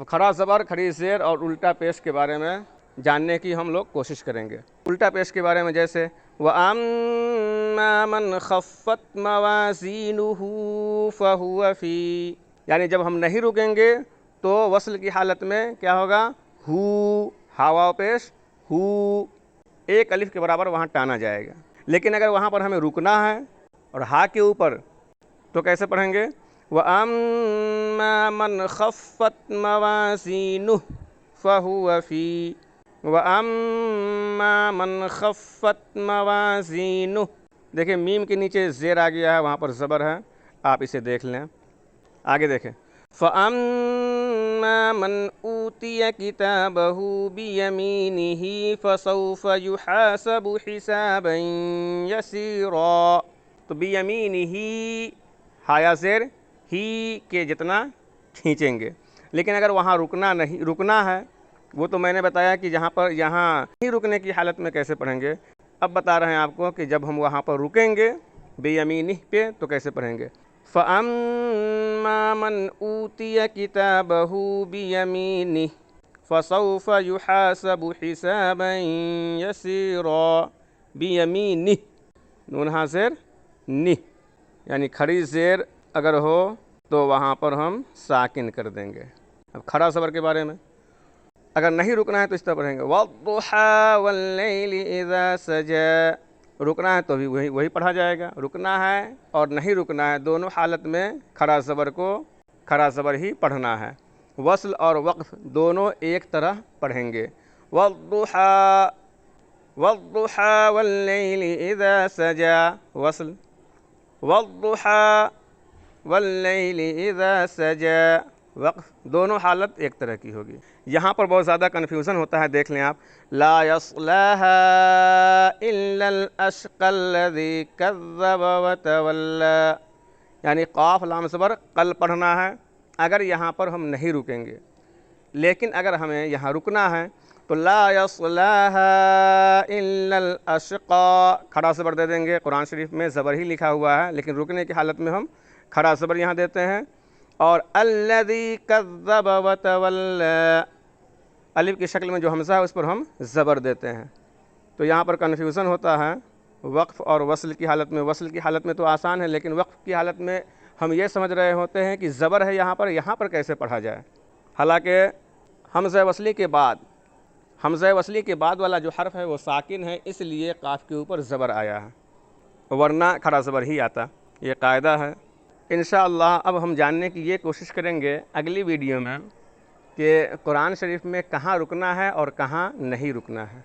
اب کھڑا زبر، کھڑی زیر اور الٹا پیش کے بارے میں جاننے کی ہم لوگ کوشش کریں گے۔ الٹا پیش کے بارے میں جیسے وَأَمَّا مَنْ خَفَّتْ مَوَازِينُهُ فَهُوَ فِي، یعنی جب ہم نہیں رکیں گے تو وصل کی حالت میں کیا ہوگا؟ ہو، ہاوا پیش ہو، ایک الف کے برابر وہاں ٹانا جائے گا۔ لیکن اگر وہاں پر ہمیں رکنا ہے اور ہا کے اوپر تو کیسے پڑھیں گے؟ وَأَمَّا مَنْ خَفَّتْ مَوَازِينُهُ فَهُوَ فِي، وَأَمَّا مَنْ خَفَّتْ مَوَازِينُهُ، دیکھیں میم کے نیچے زیر آ گیا ہے، وہاں پر زبر ہے، آپ اسے دیکھ لیں۔ آگے دیکھیں فَأَمَّا مَنْ أُوتِيَ كِتَابَهُ بِيَمِينِهِ فَسَوْفَ يُحَاسَبُ حِسَابًا يَسِيرًا، تو بِيَمِينِهِ ہایا زیر ہی کے جتنا کھینچیں گے۔ لیکن اگر وہاں رکنا ہے، وہ تو میں نے بتایا کہ یہاں نہیں رکنے کی حالت میں کیسے پڑھیں گے۔ اب بتا رہے ہیں آپ کو کہ جب ہم وہاں پر رکیں گے بیمینہ پہ تو کیسے پڑھیں گے۔ فَأَمَّا مَنْ أُوتِيَ كِتَابَهُ بِيَمِينِهِ فَسَوْفَ يُحَاسَبُ حِسَابًا يَسِيرًا، بیمینہ، نون ہاں زیر نہ، یعنی کھڑی زیر اگر ہو تو وہاں پر ہم ساکن کر دیں گے۔ اب کھڑا زبر کے بارے میں اگر نہیں رکنا ہے تو اس طرح پڑھیں گے وَالضُّحَىٰ وَاللَّيْلِ إِذَا سَجَىٰ، رکنا ہے تو بھی وہی پڑھا جائے گا۔ رکنا ہے اور نہیں رکنا ہے، دونوں حالت میں کھڑا زبر کو کھڑا زبر ہی پڑھنا ہے۔ وصل اور وقف دونوں ایک طرح پڑھیں گے۔ وَالضُّحَىٰ وَاللَّيْلِ إِذَا سَجَىٰ، وصل، وَالضُّحَىٰ وَاللَّيْلِ إِذَا سَجَىٰ، وقف، دونوں حالت ایک طرح کی ہوگی۔ یہاں پر بہت زیادہ کنفیوژن ہوتا ہے، دیکھ لیں آپ، لا يصلاها الا الاشقى الذي كذب وتولى، یعنی قاف لام زبر قل پڑھنا ہے اگر یہاں پر ہم نہیں رکیں گے۔ لیکن اگر ہمیں یہاں رکنا ہے تو لا يصلاها الا الاشقى، کھڑا زبر دے دیں گے۔ قرآن شریف میں زبر ہی لکھا ہوا ہے، لیکن رکنے کی حالت میں ہم کھڑا زبر یہاں دیتے ہیں۔ اور الذی کذب وتولی، الف کی شکل میں جو حمزہ ہے اس پر ہم زبر دیتے ہیں۔ تو یہاں پر کنفیوژن ہوتا ہے وقف اور وصل کی حالت میں۔ وصل کی حالت میں تو آسان ہے، لیکن وقف کی حالت میں ہم یہ سمجھ رہے ہوتے ہیں کہ زبر ہے یہاں پر کیسے پڑھا جائے۔ حالانکہ حمزہ وصلی کے بعد والا جو حرف ہے وہ ساکن ہے، اس لیے قاف کے اوپر زبر آیا ہے، ورنہ کھڑا زبر ہی آتا۔ یہ قاعدہ ہے۔ انشاءاللہ اب ہم جاننے کی یہ کوشش کریں گے اگلی ویڈیو میں کہ قرآن شریف میں کہاں رکنا ہے اور کہاں نہیں رکنا ہے۔